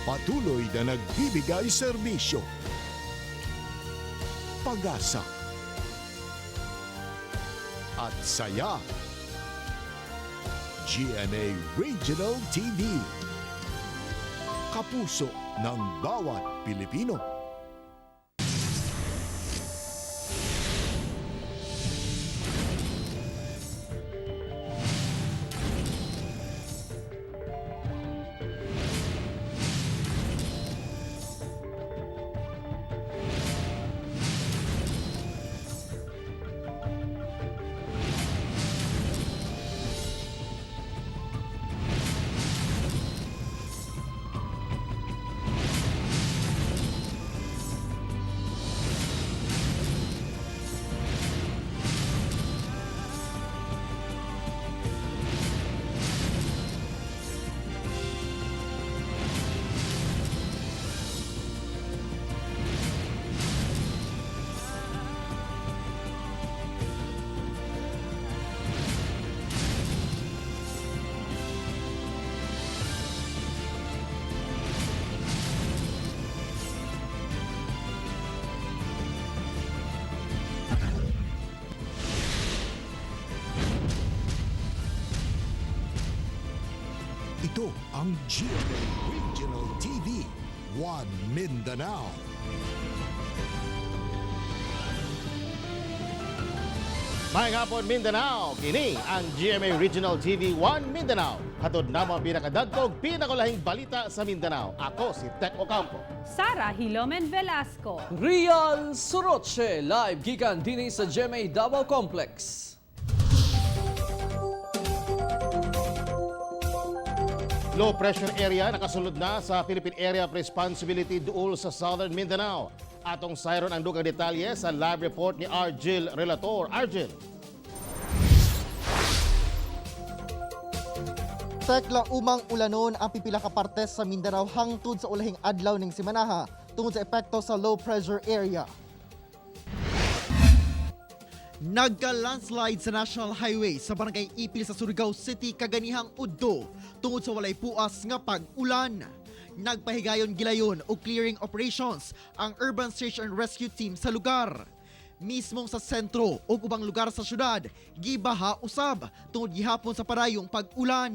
Patuloy na nagbibigay serbisyo. Pag-asa at saya. GMA Regional TV. Kapuso ng bawat Pilipino. Ito ang GMA Regional TV, One Mindanao. May hapon Mindanao, kini ang GMA Regional TV 1 Mindanao. Hatod na mga pinakadagkog, pinakulahing balita sa Mindanao. Ako si Tek Ocampo. Sara Hilomen Velasco. Rian Soroche, live gikan dinhi sa GMA Davao Complex. Low pressure area nakasulod na sa Philippine Area of Responsibility duol sa Southern Mindanao. Atong sayron ang dugang detalye sa live report ni Argil Relator. Argil. Tekla umang ulanon ang pipila ka parte sa Mindanao hangtod sa ulahing adlaw ning semanaha tungod sa epekto sa low pressure area. Nagka-landslide sa National Highway sa Barangay Ipil sa Surigao City kaganihang udto tungod sa walay puas nga pag-ulan. Nagpahigayon gilayon o clearing operations ang Urban Search and Rescue Team sa lugar. Mismong sa sentro o ubang lugar sa syudad, gibaha usab tungod gihapon sa parayong pag-ulan.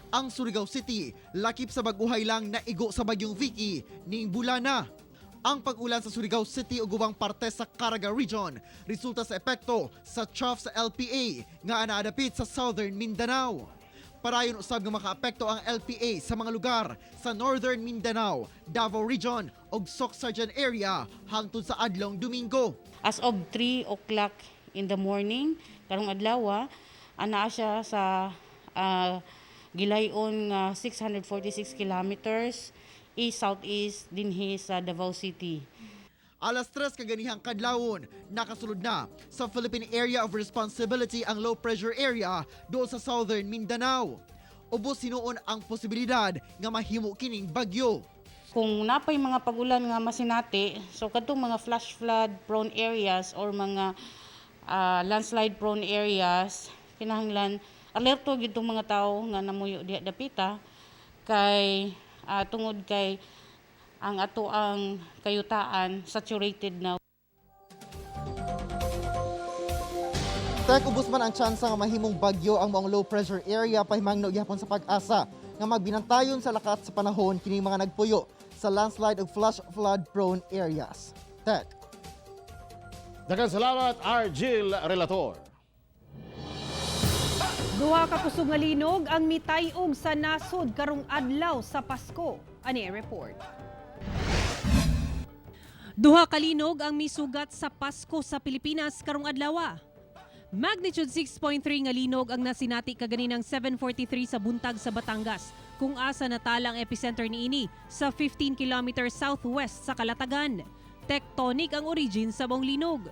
Ang Surigao City, lakip sa baguhay lang na igo sa bagyong Vicky ning bulana. Ang pag-ulan sa Surigao City ug ubang parte sa Caraga Region resulta sa epekto sa trough sa LPA nga anaadapit sa Southern Mindanao. Parayon usab nga makaapekto ang LPA sa mga lugar sa Northern Mindanao, Davao Region ug Soc-Sargen area hangtod sa adlong Domingo. As of 3 o'clock in the morning, karong adlaw, ana siya sa gilayon 646 kilometers east-southeast dinhi sa Davao City. Alas 3 kaganihang kadlawon, nakasulod na sa Philippine Area of Responsibility ang low pressure area doon sa Southern Mindanao. Ubos sinuon ang posibilidad nga mahimo kining bagyo. Kung napay mga pagulan nga masinati, so kadtong mga flash flood prone areas or mga landslide prone areas, kinahanglan alerto gyud tong mga tawo nga namuyo diha dapita kay tungod kay ang ato ang kayutaan saturated na. Tek, ubos man ang tsansa nga mahimong bagyo ang mga low pressure area pahimangno gyapon sa pag-asa nga magbinantayon sa lakat sa panahon kini mga nagpuyo sa landslide ug flash flood prone areas. Tek. Daghang salamat Argil Relator. Duha ka kusog nga linog ang mitay-og sa nasod karong adlaw sa Pasko. Ani report. Duha ka linog ang misugat sa Pasko sa Pilipinas karong adlaw. Magnitude 6.3 nga linog ang nasinati kaganinang 7:43 sa buntag sa Batangas, kung asa natalang epicenter niini sa 15 km southwest sa Kalatagan. Tectonic ang origin sa bong linog.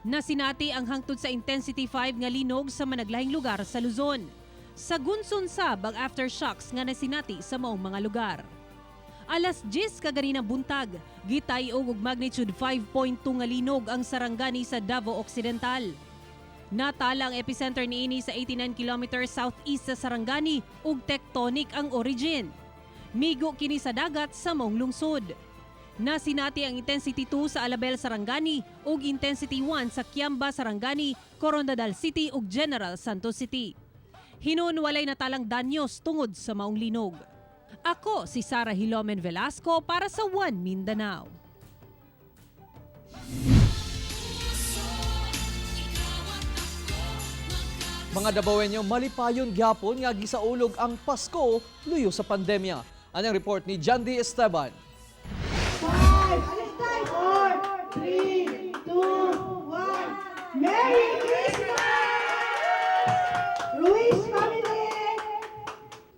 Nasinati ang hangtod sa intensity 5 nga linog sa managlahing lugar sa Luzon. Sa Gunson sab ang aftershocks nga nasinati sa maong mga lugar. Alas 10 kaganinang buntag, gitay-og og magnitude 5.2 nga linog ang Sarangani sa Davao Occidental. Natala ang epicenter niini sa 89 km southeast sa Sarangani ug tectonic ang origin. Migo kini sa dagat sa maong lungsod. Nasinati ang Intensity 2 sa Alabel, Sarangani ug Intensity 1 sa Kiamba, Sarangani, Corondadal City ug General Santos City. Hinon walay natalang danyos tungod sa maong linog. Ako si Sara Hilomen Velasco para sa One Mindanao. Mga Dabawenyo, malipayon gyapon nga gisaulog ang Pasko luyo sa pandemya. Anong report ni John D. Esteban. 5, 4, 3, 2, 1. Merry Christmas! Ruiz family!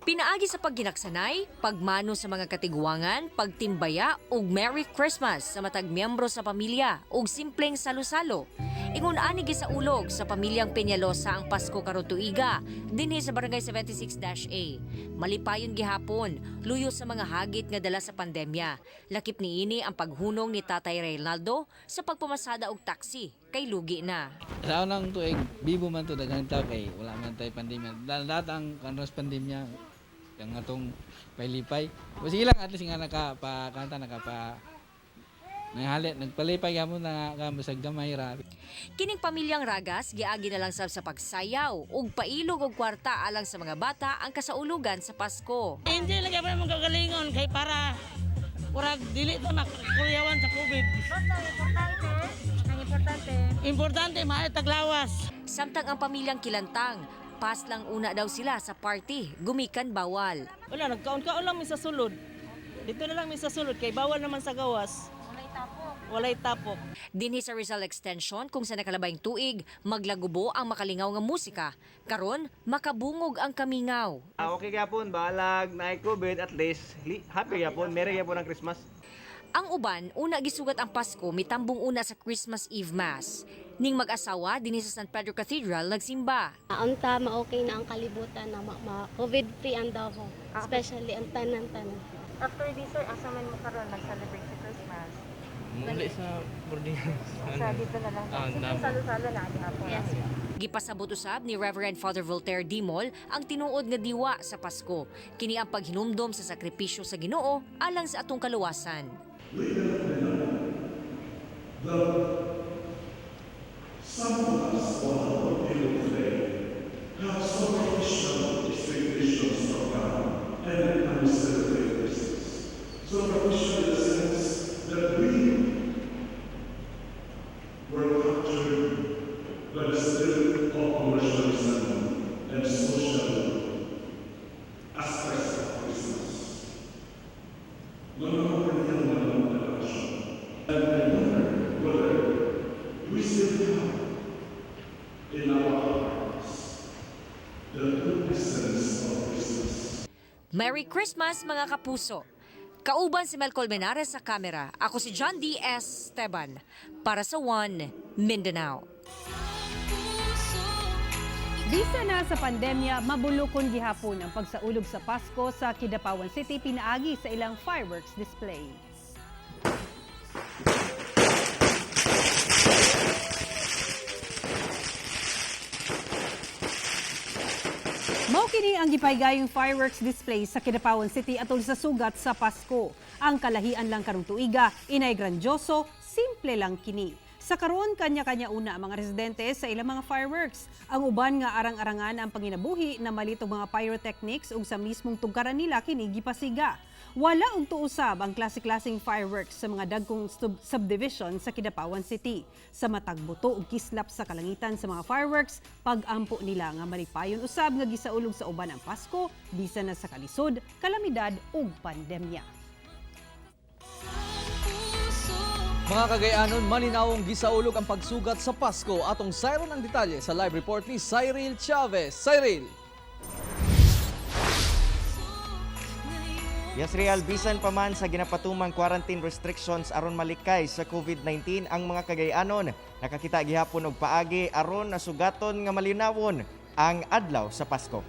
Pinaagi sa pagginaksanay, pagmano sa mga katiguangan, pagtimbaya ug Merry Christmas sa matag miyembro sa pamilya ug simpleng salo-salo. Ingon ani gisaulog sa pamilyang Peñalosa ang Pasko karon tuiga dinhi sa Barangay 76-A. Malipayon gihapon, luyo sa mga hagit nga dala sa pandemya. Lakip niini ang paghunong ni Tatay Reynaldo sa pagpamasada og taxi kay lugi na. Sa unang tuig, bibo man to daghang tao kay wala man tay pandemya. Lahat ang kanros pandemya yang atong pailipay. O sige lang at least nga nakapakanta nanghalit nagpalipay gamon na sa gamay ra. Kining pamilyang Ragas giagi na lang sab sa pagsayaw ug pailog og kwarta alang sa mga bata ang kasaulugan sa Pasko. Hindi lagi pa mong kagalingon kay para kurag dili to na kuyawan sa COVID. Importante maay taglawas. Samtang ang pamilyang Kilantang, pas lang una daw sila sa party, gumikan bawal. Wala nagkaon-kaon lang mi sa sulod. Dito na lang mi sa sulod kay bawal naman sa gawas. Walay tapok. Dinhi sa Rizal Extension kung sa nakalabayng tuig, maglagubo ang makalingaw nga musika. Karon, makabungog ang kamingaw. Okay gyapon, balag na COVID at least happy gyapon, merry gyapon ang Christmas. Ang uban, una gisugat ang Pasko, mitambong una sa Christmas Eve Mass. Ning mag-asawa dinhi sa San Pedro Cathedral nagsimba. Unta ma-okay na ang kalibutan na COVID-free ang Davao, especially ang tanan-tanan. After this, sir, asa man mo karon nag-celebrate sa Christmas? Muli sa boarding. Sa dito na lang. Simple salo-salo na gihapon. Yes. Gipasabot usab ni Reverend Father Voltaire Dimol ang tinuod nga diwa sa Pasko. Kini ang paghinumdom sa sakripisyo sa Ginoo alang sa atong kaluwasan. Some of us on our field today have superficial expectations of God and uncelebrated Christmas. Superficial in the sense that we were captured by the spirit of commercialism and social aspects of Christmas. No longer young adoption. And I wonder whether we still have in our hearts the good essence of Christmas. Merry Christmas mga kapuso! Kauban si Mel Colmenares sa kamera. Ako si John D. Esteban para sa One Mindanao. Bisa na sa pandemya, mabulukon gihapon ang pagsaulog sa Pasko sa Kidapawan City pinaagi sa ilang fireworks display. Mao kini ang gipaygayong fireworks display sa Kidapawan City atol sa sugat sa Pasko. Ang kalahian lang karong tuiga, inay grandioso, simple lang kini. Sa karon kanya-kanya una ang mga residente sa ilang mga fireworks. Ang uban nga arang-arangan ang panginabuhi na malitong mga pyrotechnics ug sa mismong tugkaran nila kini gipasiga. Wala og tuusab ang klase-klaseng fireworks sa mga dagkong subdivision sa Kidapawan City. Sa matag buto ug kislap sa kalangitan sa mga fireworks, pag-ampo nila nga malipayon usab nga gisaulog sa uban ang Pasko, bisan na sa kalisod, kalamidad ug pandemya. Mga kagayanon, malinawong gisaulog ang pagsugat sa Pasko. Atong sayron ang detalye sa live report ni Cyril Chavez. Cyril! Yes, Real, bisan pa man sa ginapatumang quarantine restrictions aron malikay sa COVID-19 ang mga kagayanon, nakakita gihapon og paagi aron nasugaton nga malinawon ang adlaw sa Pasko.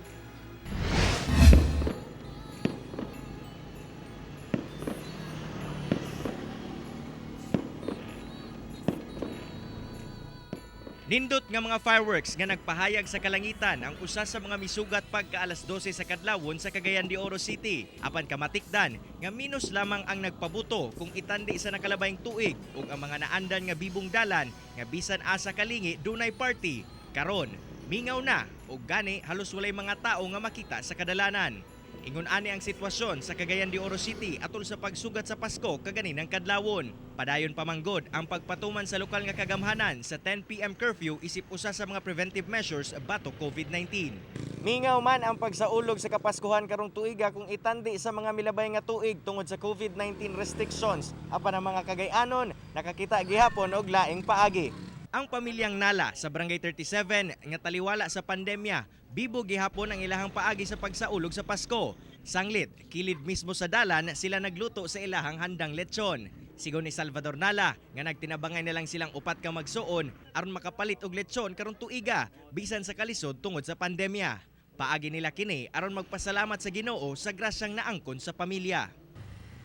Nindot nga mga fireworks nga nagpahayag sa kalangitan ang usa sa mga misugat pagka alas 12 sa kadlawon sa Cagayan de Oro City. Apan kamatikdan nga minus lamang ang nagpabuto kung itandi sa nakalabayng tuig ug ang mga naandan nga bibong dalan nga bisan asa kalingi dunay party. Karon, mingaw na ug gani halos walay mga tao nga makita sa kadalanan. Ingon ani ang sitwasyon sa Cagayan de Oro City atol sa pagsugat sa Pasko kaganinang kadlawon. Padayon pamanggod ang pagpatuman sa lokal nga kagamhanan sa 10 PM curfew isip usa sa mga preventive measures batok COVID-19. Mingaw man ang pagsaulog sa Kapaskuhan karong tuiga kung itandi sa mga milabay nga tuig tungod sa COVID-19 restrictions. Apan ang mga Cagayanon nakakita gihapon og laing paagi. Ang pamilyang Nala sa Barangay 37 nga taliwala sa pandemya, bibo gihapon ang ilahang paagi sa pagsaulog sa Pasko. Sanglit, kilid mismo sa dalan sila nagluto sa ilahang handang lechon. Sigon ni Salvador Nala nga nagtinabangay na lang silang upat ka magsuon aron makapalit og lechon karong tuiga bisan sa kalisod tungod sa pandemya. Paagi nila kini aron magpasalamat sa Ginoo sa grasyang naangkon sa pamilya.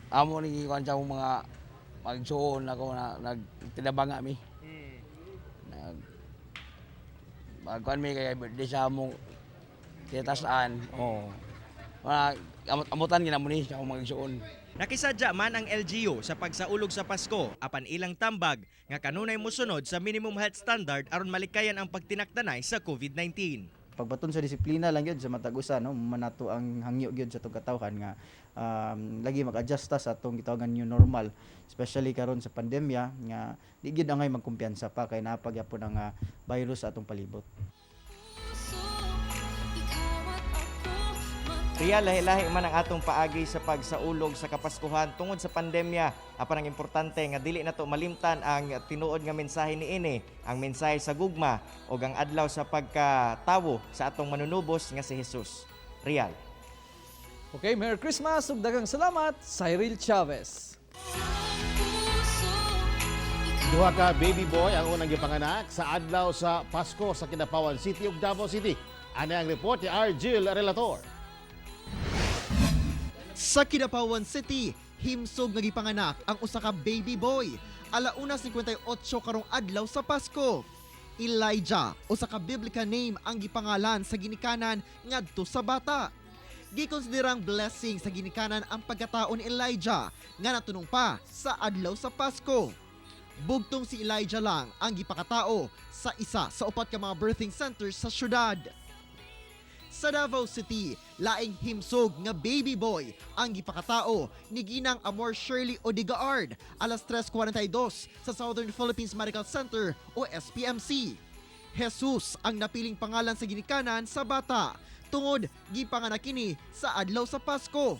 Amo ni kansa mga magsuon ako na nagtinabanga mi. Magkuhan mi kay birthday sa among titasaan. Amutan gina mo ni siya akong magsuon. Nakisadya man ang LGU sa pagsaulog sa Pasko apan ilang tambag nga kanunay mosunod sa minimum health standard aron malikayan ang pagtinakdanay sa COVID-19. Pagbaton sa disiplina lang yun sa matag usa no manato ang hangyo gyud sa tong katawhan nga lagi mag-adjust ta sa atong gitawagan new normal, especially karon sa pandemya nga di gyud angay magkumpiyansa pa kay napagyapon ang virus sa atong palibot. Riya lahi-lahi man ang atong paagi sa pagsaulog sa Kapaskuhan tungod sa pandemya. Apan ang importante nga dili nato malimtan ang tinuod nga mensahe niini, ang mensahe sa gugma o ang adlaw sa pagkatawo sa atong manunubos nga si Jesus. Real. Okay, Merry Christmas ug daghang salamat, Cyril Chavez. Duha ka baby boy ang unang gipanganak sa adlaw sa Pasko sa Kidapawan City ug Davao City. Ano ang report ni Argil Relator? Sa Kidapawan City, himsog nga gipanganak ang usa ka baby boy. 1:58 karong adlaw sa Pasko. Elijah, usa ka biblical name ang gipangalan sa ginikanan ngadto sa bata. Gikonsiderang blessing sa ginikanan ang pagkatao ni Elijah nga natunong pa sa adlaw sa Pasko. Bugtong si Elijah lang ang gipakatao sa isa sa upat ka mga birthing centers sa syudad. Sa Davao City, laing himsog nga baby boy ang gipakatao ni Ginang Amor Shirley Odigaard 3:42 sa Southern Philippines Medical Center o SPMC. Jesus ang napiling pangalan sa ginikanan sa bata tungod gipanganak kini sa adlaw sa Pasko.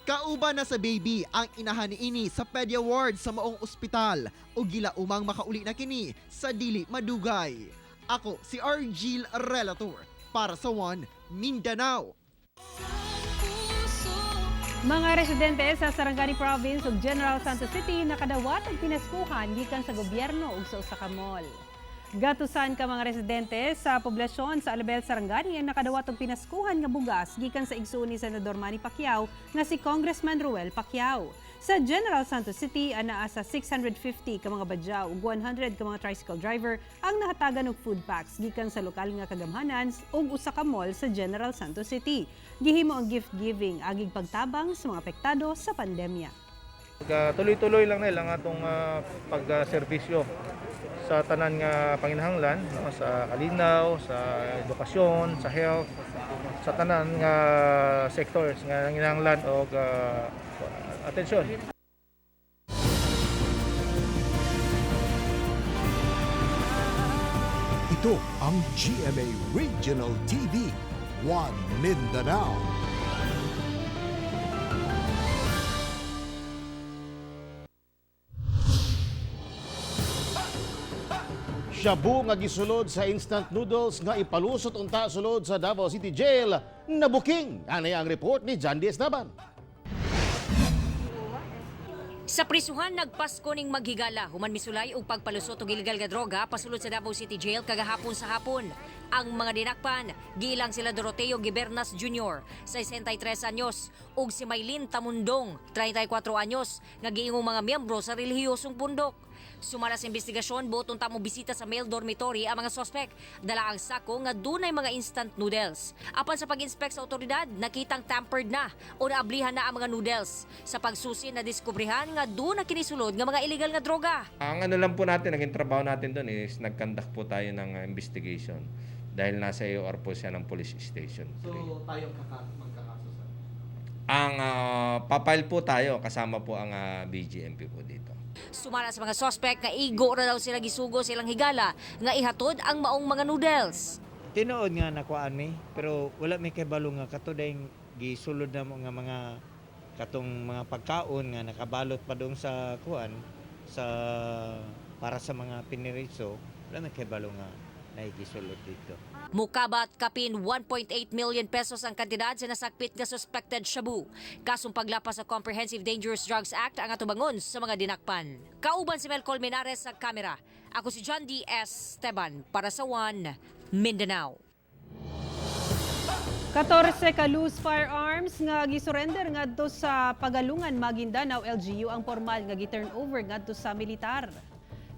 Kauban na sa baby ang inahan niini sa Pedia Ward sa maong ospital o gila umang makauli na kini sa dili madugay. Ako si Argil Relator para sa One Mindanao. Mga residente sa Sarangani Province ug General Santos City nakadawat og pinaskuhan gikan sa gobyerno ug sa usa ka mall. Gatusan ka mga residente sa poblasyon sa Alabel, Sarangani ang nakadawat og pinaskuhan nga bugas gikan sa igsuon ni Senador Manny Pacquiao nga si Congressman Ruel Pacquiao. Sa General Santos City, anaa sa 650 ka mga badyaw ug 100 ka mga tricycle driver ang nahatagan og food packs gikan sa lokal nga kagamhanan ug usa ka mall sa General Santos City. Gihimo ang gift giving agig pagtabang sa mga apektado sa pandemya. Tuloy-tuloy lang nila ang atong pagserbisyo sa tanan nga panginahanglan, no? Sa kalinaw, sa edukasyon, sa health, sa tanan nga sectors nga nanginahanglan og atensyon. Ito ang GMA Regional TV, One Mindanao. Shabu nga gisulod sa instant noodles nga ipalusot unta sulod sa Davao City Jail na booking. Anay ang report ni John D. Estaban. Sa prisuhan nagpasko ning maghigala human misulay og pagpalusot og illegal nga droga pasulod sa Davao City Jail kagahapon sa hapon. Ang mga dinakpan giilang sila Doroteo Gibernas Jr. 63 anyos ug si Maylin Tamundong 34 anyos nga giingong mga miyembro sa relihiyosong pundok. Sumala sa investigasyon, botong tamo bisita sa male dormitory ang mga sospek. Dala ang sako nga dunay mga instant noodles. Apan sa pag-inspect sa otoridad, nakitang tampered na o naablihan na ang mga noodles. Sa pagsusi na diskubrihan nga doon na kinisulod nga mga illegal nga droga. Ang ano lang po natin, naging trabaho natin doon is nag-conduct po tayo ng investigation dahil nasa AOR po siya ng police station. So tayo magkakaso sa? Ang papile po tayo kasama po ang BGMP po dito. Sumala sa mga sospek nga igo ra daw sila gisugo sa ilang higala nga ihatod ang maong mga noodles. Tinuod nga nakuan mi, pero wala may kabalo nga katuday gisulod na mga katong mga pagkaon nga nakabalot pa doon sa kuan sa para sa mga piniriso, wala may kabalo nga naigisulod dito. Mukabat kapin 1.8 million pesos ang kantidad sa nasakpit nga suspected shabu. Kasong paglapas sa Comprehensive Dangerous Drugs Act ang atubangon sa mga dinakpan. Kauban si Mel Colmenares sa kamera. Ako si John D. S. Esteban para sa One Mindanao. 14 ka loose firearms nga gisurrender ngadto sa Pagalungan, Maguindanao, LGU ang formal nga gi-turnover ngadto sa militar.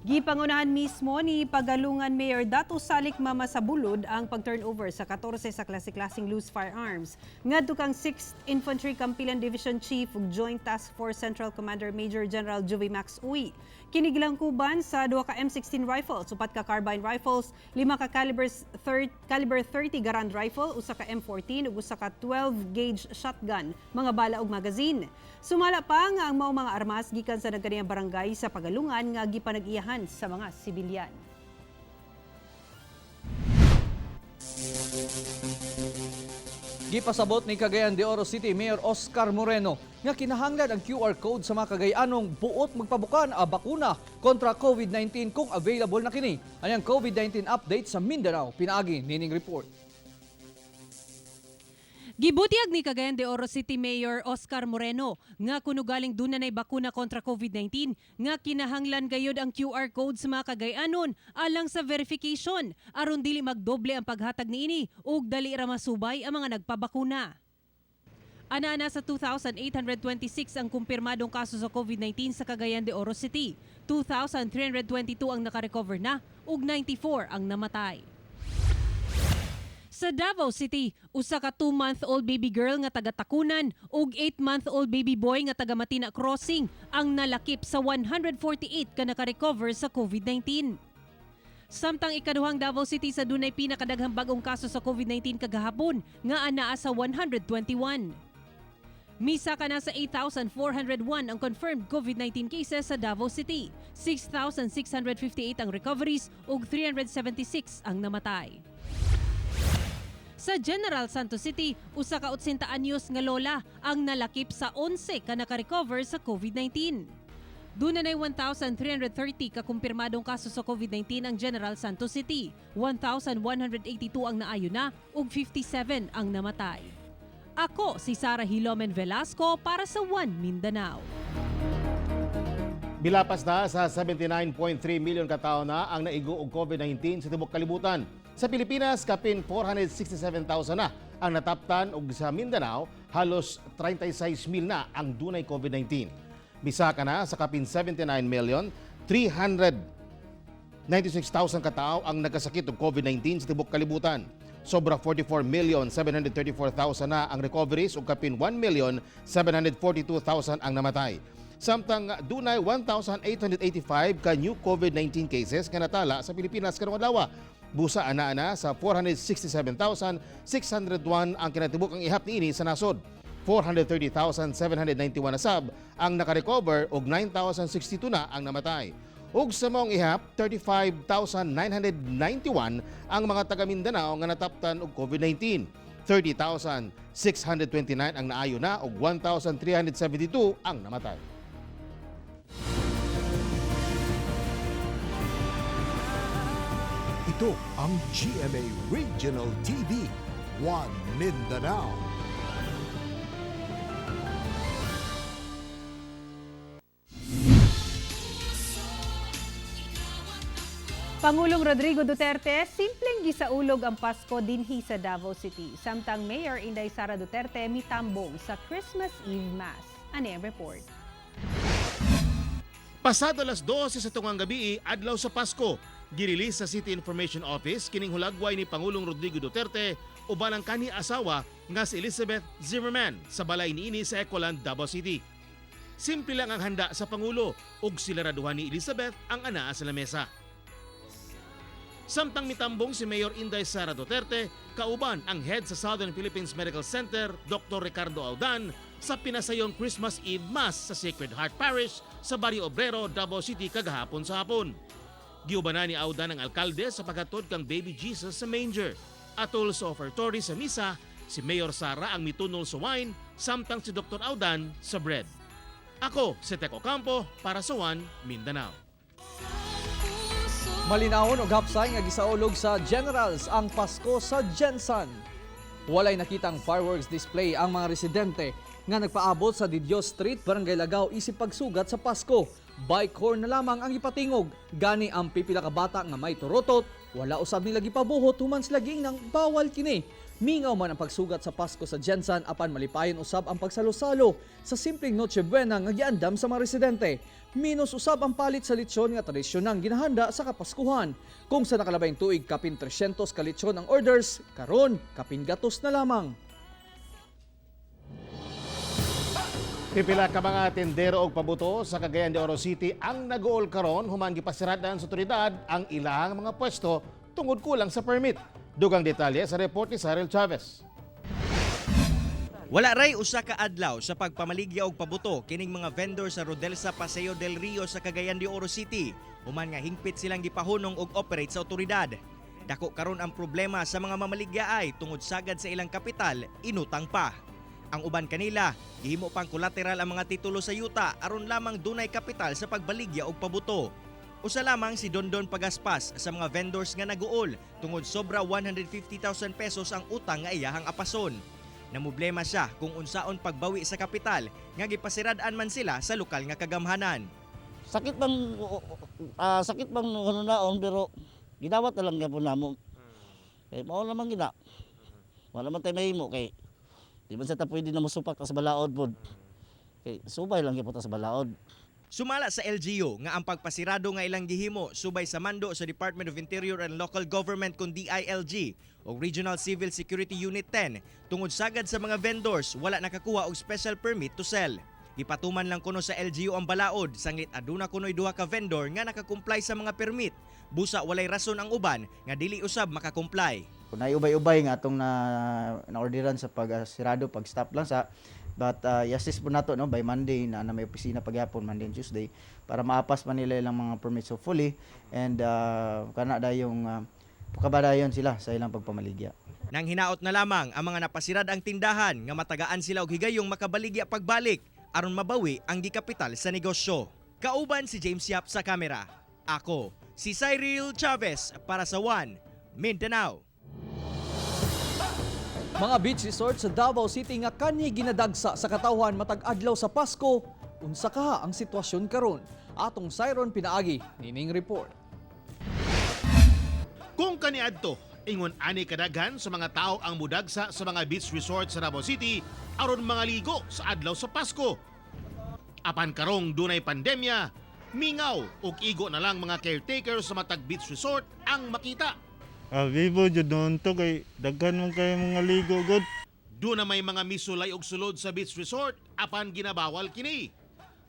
Gipangunahan mismo ni Pagalungan Mayor Dato Salik Mama Sabulod ang pag-turnover sa 14 sa klase-klaseng loose firearms ngadto kang 6th Infantry Campilan Division Chief ug Joint Task Force Central Commander Major General Joey Max Uy. Kinigilangkuban sa 2 ka M16 rifles, 4 ka carbine rifles, 5 ka caliber 30 Garand rifle, 1 ka M14 ug 1 ka 12 gauge shotgun, mga bala ug magazine. Sumala pa nga ang mao mga armas gikan sa nagkadiyang barangay sa Pagalungan nga gipanag-iyahan sa mga sibilyan. Gipasabot ni Cagayan de Oro City Mayor Oscar Moreno nga kinahanglan ang QR code sa mga Cagayanong buot magpabukan a bakuna kontra COVID-19 kung available na kini. Anyang COVID-19 update sa Mindanao, pinaagi nining report. Gibutiag ni Cagayan de Oro City Mayor Oscar Moreno nga kuno galing dunay bakuna kontra COVID-19 nga kinahanglan gayud ang QR code sa mga Cagayanon alang sa verification aron dili magdoble ang paghatag niini ug dali ra masubay ang mga nagpabakuna. Ana sa 2,826 ang kumpirmadong kaso sa COVID-19 sa Cagayan de Oro City. 2,322 ang nakarecover na ug 94 ang namatay. Sa Davao City, usa ka 2-month-old baby girl nga taga-Takunan ug 8-month-old baby boy nga taga Matina Crossing ang nalakip sa 148 ka naka-recover sa COVID-19. Samtang ikaduhang Davao City sa dunay pinakadaghang bagong kaso sa COVID-19 kagahapon nga anaa sa 121. Misa ka na sa 8,401 ang confirmed COVID-19 cases sa Davao City, 6,658 ang recoveries ug 376 ang namatay. Sa General Santos City, usa ka 80 anyos nga lola ang nalakip sa 11 ka naka-recover sa COVID-19. Dunay 1,330 ka kumpirmadong kaso sa COVID-19 ang General Santos City, 1,182 ang naayo na ug 57 ang namatay. Ako si Sarah Hilomen Velasco para sa One Mindanao. Bilapas na sa 79.3 milyon katao na ang naigo og COVID-19 sa tibuok kalibutan. Sa Pilipinas, kapin 467,000 na ang nataptan ug sa Mindanao, halos 36,000 na ang dunay COVID-19. Bisa ka na sa kapin 79,396,000 katao ang nagkasakit og COVID-19 sa tibuok kalibutan. Sobra 44,734,000 na ang recoveries ug kapin 1,742,000 ang namatay. Samtang dunay 1,885 ka new COVID-19 cases nga natala sa Pilipinas karong adlaw. Busa ana sa 467,601 ang kinatibuk ang ihap niini sa nasod. 430,791 na sab ang nakarecover ug 9,062 na ang namatay. Ug sa maong ihap, 35,991 ang mga taga Mindanao nga nataptan og COVID-19. 30,629 ang naayo na ug 1,372 ang namatay. Ito ang GMA Regional TV, One Mindanao. Pangulong Rodrigo Duterte, simpleng gisaulog ang Pasko dinhi sa Davao City. Samtang Mayor Inday Sara Duterte mitambong sa Christmas Eve Mass. Ano ang report? Pasado alas 12 sa tungang gabi, adlaw sa Pasko, girilis sa City Information Office kining hulagway ni Pangulong Rodrigo Duterte uban ang kani asawa nga si Elizabeth Zimmerman sa balay niini sa Ecoland, Davao City. Simple lang ang handa sa Pangulo ug silaraduhan ni Elizabeth ang ana sa lamesa. Samtang mitambong si Mayor Inday Sara Duterte, kauban ang head sa Southern Philippines Medical Center, Dr. Ricardo Audan, sa pinasayong Christmas Eve Mass sa Sacred Heart Parish sa Barrio Obrero, Davao City kagahapon sa hapon. Giubanan ni Audan ang alkalde sa paghatod kang baby Jesus sa manger. Atol sa offertory sa misa, si Mayor Sara ang mitunol sa wine, samtang si Dr. Audan sa bread. Ako si Teco Campo para sa One Mindanao. Malinawon og hapsay nga gisaulog sa Generals ang Pasko sa Jensan. Walay nakitang fireworks display ang mga residente nga nagpaabot sa Didios Street, Barangay Lagaw isip pagsugat sa Pasko. Bike horn na lamang ang ipatingog. Gani ang pipila ka bata nga may turotot, wala usab nila gipabuhot human sila ging nang bawal kini. Mingaw man ang pagsugat sa Pasko sa Jensan apan malipayon usab ang pagsalo-salo sa simpleng Noche Buena nga giandam sa mga residente. Minus usab ang palit sa lechon nga tradisyonang ginahanda sa Kapaskuhan. Kung sa nakalabayng tuig kapin 300 ka lechon ang orders, karon kapin gatos na lamang. Pipila ka mga tendero og pabuto sa Cagayan de Oro City ang nag-uol karon human gipasiradan sa otoridad ang ilang mga pwesto tungod kulang sa permit. Dugang detalye sa report ni Cyril Chavez. Wala ray usa ka adlaw sa pagpamaligya og pabuto kining mga vendor sa Rodelsa Paseo del Rio sa Cagayan de Oro City human nga hingpit silang gipahunong og operate sa otoridad. Dako karon ang problema sa mga mamaligya ay tungod sagad sa ilang kapital, inutang pa. Ang uban kanila, gihimo pang collateral ang mga titulo sa yuta aron lamang dunay kapital sa pagbaligya og pabuto. Usa lamang si Dondon Pagaspas sa mga vendors nga naguol tungod sobra 150,000 pesos ang utang nga iyahang apason. Namoblema siya kung unsaon pagbawi sa kapital nga gipasirad-an man sila sa lokal nga kagamhanan. Sakit bang ano naon pero ginawat na lang gyapon namo. Kay mao naman gina. Wala man tay mahimo kay di man sa ta pwede na mosupak sa balaod pod. Kay subay lang gyapon sa balaod. Sumala sa LGU nga ang pagpasirado nga ilang gihimo subay sa mando sa Department of Interior and Local Government kun DILG o Regional Civil Security Unit 10 tungod sagad sa mga vendors wala nakakuha og special permit to sell. Ipatuman lang kuno sa LGU ang balaod sanglit aduna kunoy duha ka vendor nga nakakumply sa mga permit. Busa walay rason ang uban nga dili usab makakumply. Kung ubay-ubay nga atong na-orderan sa pagsirado, pag-stop lang sa but i-assist po nato no by Monday na may opisina pagyapon Monday and Tuesday para maapas pa nila ilang mga permits so fully and kana dayong pagkabadayon sila sa ilang pagpamaligya. Nang hinaot na lamang ang mga napasirad ang tindahan nga matagaan sila og higayong makabaligya pagbalik aron mabawi ang gikapital sa negosyo. Kauban si James Yap sa kamera. Ako si Cyril Chavez para sa One Mindanao. Mga beach resort sa Davao City nga kanhi ginadagsa sa katawhan matag adlaw sa Pasko, unsa kaha ang sitwasyon karon? Atong Siron pinaagi nining report. Kung kaniadto, ingon ani kadaghan sa mga tao ang mudagsa sa mga beach resort sa Davao City aron mga ligo sa adlaw sa Pasko. Apan karong dunay pandemya, mingaw ug igo na lang mga caretakers sa matag beach resort ang makita. Vivo jud noon to kay daghan man kay mga ligo god. Doon na may mga misulay og sulod sa beach resort apan ginabawal kini.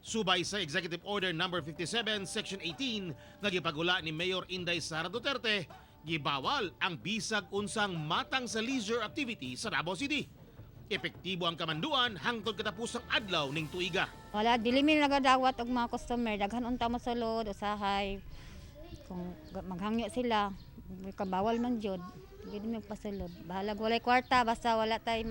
Subay sa Executive Order No. 57 Section 18 nga gipagula ni Mayor Inday Sara Duterte, gibawal ang bisag unsang matang sa leisure activity sa Davao City. Epektibo ang kamanduan hangtod katapusang adlaw ning tuiga. Wala dili mi nagadawat og mga customer daghan unta mosulod usahay. Kung maghangyo sila kabawal man jud, hindi mi pasulod. Bahalag walay kwarta basta wala tay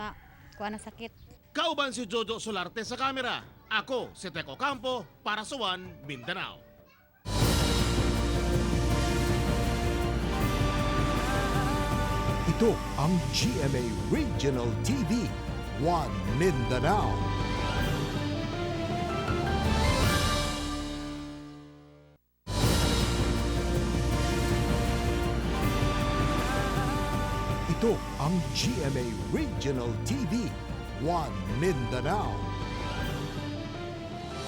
kuha na sakit. Kauban si Jojo Solarte sa kamera. Ako si Teco Campo para sa One Mindanao. Ito ang GMA Regional TV, One Mindanao. Ito ang GMA Regional TV, One Mindanao.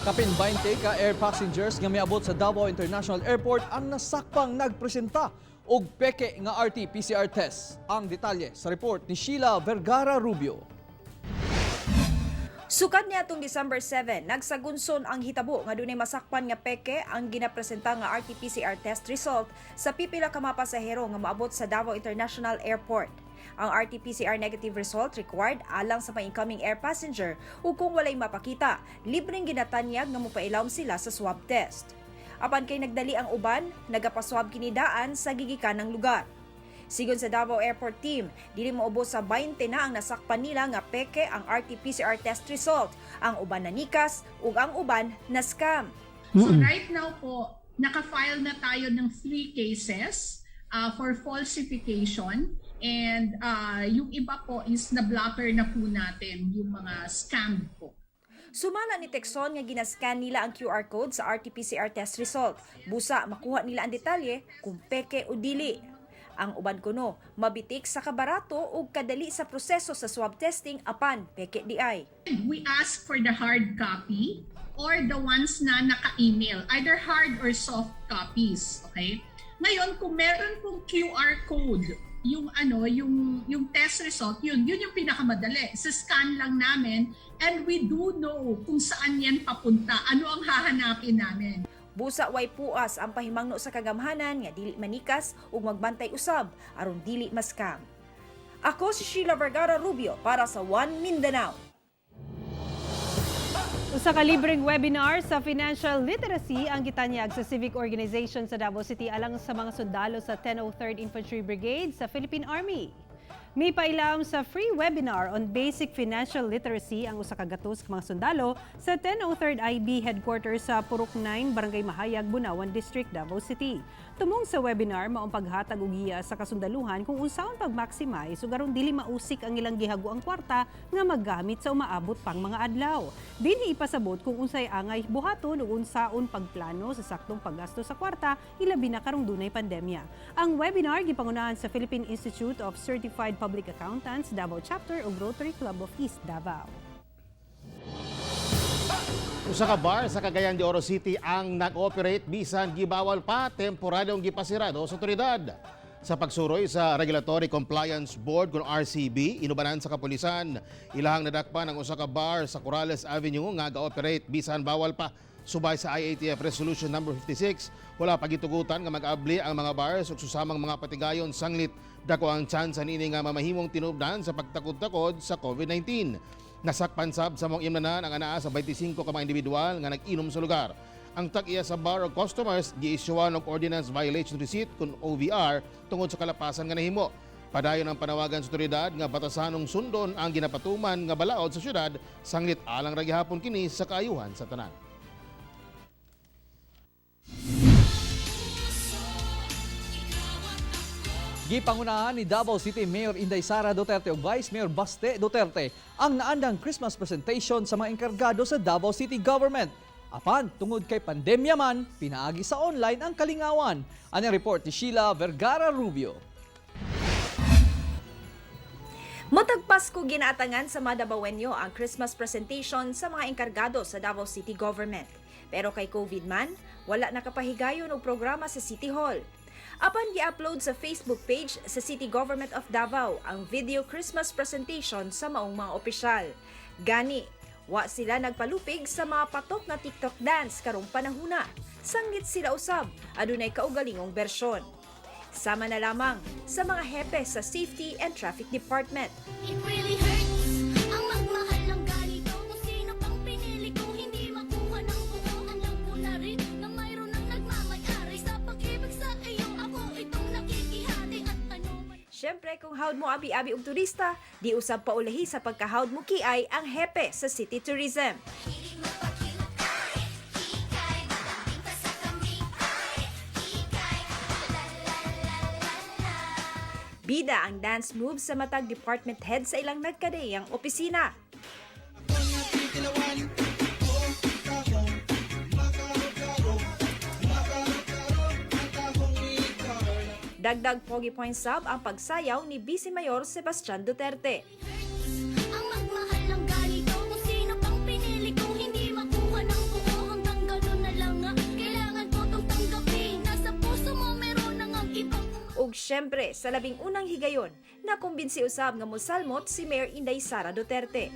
Kapin 20 ka air passengers nga miabot sa Davao International Airport ang nasakpang nagpresenta og peke nga RT-PCR test. Ang detalye sa report ni Sheila Vergara Rubio. Sukad niya atong December 7, nagsagunson ang hitabo nga dunay masakpan nga peke ang ginapresenta nga RT-PCR test result sa pipila ka mga pasahero nga maabot sa Davao International Airport. Ang RT-PCR negative result required alang sa mga incoming air passenger ug kung walay mapakita, libreng ginatanyag nga mopailawom sila sa swab test. Apan kay nagdali ang uban, nagapaswab kini daan sa gigikanang lugar. Sigon sa Davao Airport team, dili moubos sa 20 na ang nasakpan nila nga peke ang RT-PCR test result. Ang uban nanikas ug ang uban na scam. So right now po, naka-file na tayo ng 3 cases for falsification and yung iba po is na-blocker na po natin yung mga scam po. Sumala ni Texon nga ginascan nila ang QR code sa RT-PCR test result. Busa makuha nila ang detalye kung peke o dili. Ang uban kuno, mabitik sa kabarato ug kadali sa proseso sa swab testing apan peke di ay. We ask for the hard copy or the ones na naka-email, either hard or soft copies, okay? Ngayon kung meron pong QR code, yung test result, yun yung pinakamadali. Sa scan lang namin and we do know kung saan yan papunta, ano ang hahanapin namin. Busa way puas ang pahimangno sa kagamhanan nga dili manikas ug magbantay usab aron dili maskam. Ako si Sheila Vergara Rubio para sa One Mindanao. Usa ka libreng webinar sa financial literacy ang gitanyag sa civic organization sa Davao City alang sa mga sundalo sa 103rd Infantry Brigade sa Philippine Army. May pailam sa free webinar on basic financial literacy ang usa ka gatos ka mga sundalo sa 103rd IB headquarters sa Purok 9, Barangay Mahayag, Bunawan District, Davao City. Tumong sa webinar maong paghatag og giya sa kasundaluhan kung unsaon pag-maximize ug aron dili mausik ang ilang gihago ang kwarta nga maggamit sa umaabot pang mga adlaw. Dinhi ipasabot kung unsay angay buhaton ug unsaon pagplano sa saktong paggasto sa kwarta ilabi na karong dunay pandemya. Ang webinar gipangunahan sa Philippine Institute of Certified Public Accountants, Davao Chapter ug Rotary Club of East Davao. Usa ka bar sa Cagayan de Oro City ang nag-operate bisan gibawal pa temporaryong gipasirado sa otoridad. Sa pagsuroy sa Regulatory Compliance Board kung RCB, inubanan sa kapulisan, ilahang nadakpan ang usa ka bar sa Corrales Avenue nga ga-operate bisan bawal pa. Subay sa IATF Resolution No. 56, wala pagitugutan nga mag-abli ang mga bars ug susamang mga patigayon sanglit dako ang tsansa niini nga mamahimong tinubdan sa pagtakod-takod sa COVID-19. Nasakpan sab sa mong imnanan ang anaa sa 25 ka mga individual nga nag-inom sa lugar. Ang tag-iya sa bar o customers gi-issuean og ordinance violation receipt kun OVR tungod sa kalapasan nga nahimo. Padayon ang panawagan sa otoridad nga batasanong sundon ang ginapatuman nga balaod sa syudad sanglit alang ra gihapon kini sa kaayuhan sa tanan. Gipangunahan ni Davao City Mayor Inday Sara Duterte ug Vice Mayor Baste Duterte ang naandang Christmas presentation sa mga enkargado sa Davao City Government. Apan, tungod kay pandemya man, pinaagi sa online ang kalingawan. Ang report ni Sheila Vergara Rubio. Matag Pasko ginaatangan sa mga Davaoenyo ang Christmas presentation sa mga enkargado sa Davao City Government. Pero kay COVID man, wala nakapahigayon og programa sa City Hall. Apan gi-upload sa Facebook page sa City Government of Davao ang video Christmas presentation sa maong mga opisyal. Gani, wa sila nagpalupig sa mga patok na TikTok dance karong panahuna. Sanggit sila usab, adunay kaugalingong bersyon. Sama na lamang sa mga hepe sa Safety and Traffic Department. It really hurts ang magmahal ng ganito. Kung sino pang pinili kung hindi makuha ng buo. Alam ko na rin na mayroon ang nagmamayari sa pag-ibig sa iyo. Ako itong nakikihati at ano man. Siyempre, kung hawd mo abi-abi og turista, di usab paulahi sa pagkahawd mo kiay ang hepe sa City Tourism. Bida ang dance moves sa matag department head sa ilang nagkadayang opisina. Dagdag pogi points sub ang pagsayaw ni Vice Mayor Sebastian Duterte. Ang magmahal ng ganito. Kung sino pang pinili kung hindi makuha ng buo. Ug syempre, sa labing unang higayon, nakumbinsi usab nga mosalmot si Mayor Inday Sara Duterte.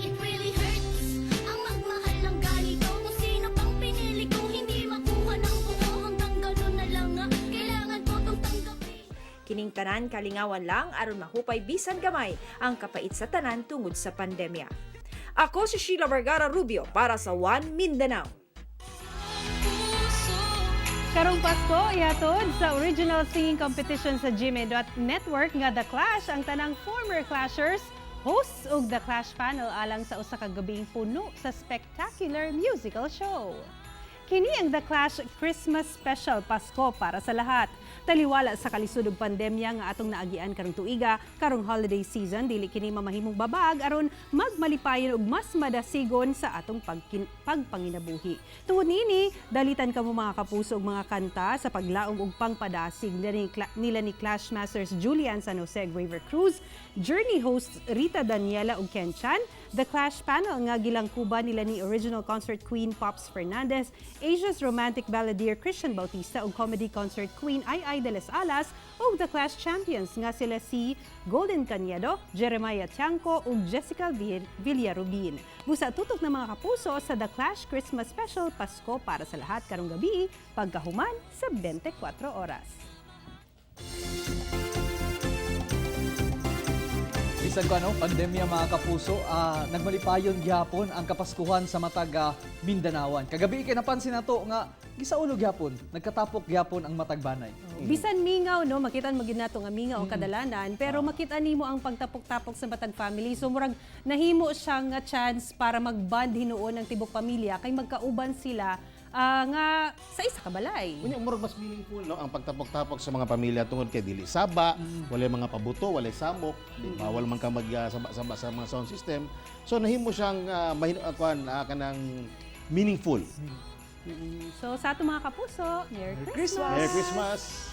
It really hurts ang magmahal ng ganito. Kung sino pang pinili ko, hindi makuha ng buo. Hanggang gano'n na lang nga, kailangan ko tong tanggapin. Kining tanan kalingawan lang aron mahupay bisan gamay ang kapait sa tanan tungod sa pandemya. Ako si Sheila Vergara Rubio para sa One Mindanao. Karong Pasko, ihatod sa original singing competition sa GMA Network nga The Clash ang tanang former Clashers, hosts ug The Clash panel alang sa usa ka gabing puno sa spectacular musical show. Kini ang The Clash Christmas Special Pasko para sa lahat. Taliwala sa kalisud ug pandemya nga atong naagian karong tuiga, karong holiday season dili kini mamahimong babag aron magmalipayon og mas madasigon sa atong pagpanginabuhi. Tungod niini, dalitan kamo mga kapuso og mga kanta sa paglaom ug pangpadasig nila ni Clash Masters Julian San Jose Graver Cruz, Journey hosts Rita Daniela ug Ken Chan, The Clash panel nga gilangkuban nila ni original concert queen Pops Fernandez, Asia's romantic balladeer Christian Bautista ug comedy concert queen Ai de las Alas ug The Clash champions nga sila si Golden Cañedo, Jeremiah Tiangco ug Jessica Villarubin. Busa tutok na mga kapuso sa The Clash Christmas Special Pasko para sa lahat karong gabi pagkahuman sa 24 oras. Bisan ko pandemya mga kapuso, nagmalipayon gyapon ang Kapaskuhan sa matag Mindanawan. Kagabi kay napansin nato nga gisaulog gyapon, nagkatapok gyapon ang matag banay. Bisan mingaw no, makitan magid nato nga mingaw ang kadalanan, pero makita nimo ang pagtapok-tapok sa matag family. So murag nahimo siya nga chance para magband hinuon ang tibok pamilya kay magkauban sila nga sa isa ka balay. Unya murag mas meaningful no ang pagtapok-tapok sa mga pamilya tungod kay dili saba, walay mga pabuto, walay samok, bawal man ka mag-saba sa mga sound system. So nahimo siyang kanang meaningful. So sa ato mga kapuso, Merry Christmas! Merry Christmas!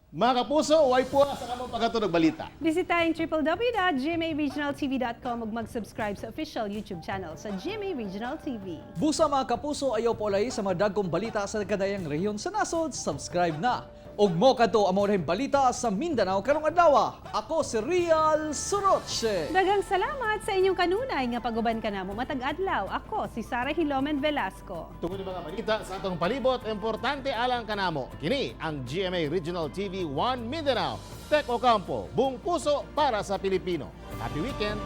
Mga kapuso, way po sa kamong pagkatunog balita. Bisitahin www.gmaregionaltv.com ug mag-subscribe sa official YouTube channel sa GMA Regional TV. Busa mga kapuso, ayaw po ulay sa mga dagkong balita sa kadayang rehiyon sa nasod, subscribe na. Ug mo kadto amo rin balita sa Mindanao karong adlaw. Ako si Real Soroche. Daghang salamat sa inyong kanunay nga paguban kanamo matag adlaw. Ako si Sara Hilomen Velasco. Tungod mga balita sa atong palibot, importante alang kanamo. Kini ang GMA Regional TV 1 Mindanao. Tek Ocampo, buong puso para sa Pilipino. Happy weekend!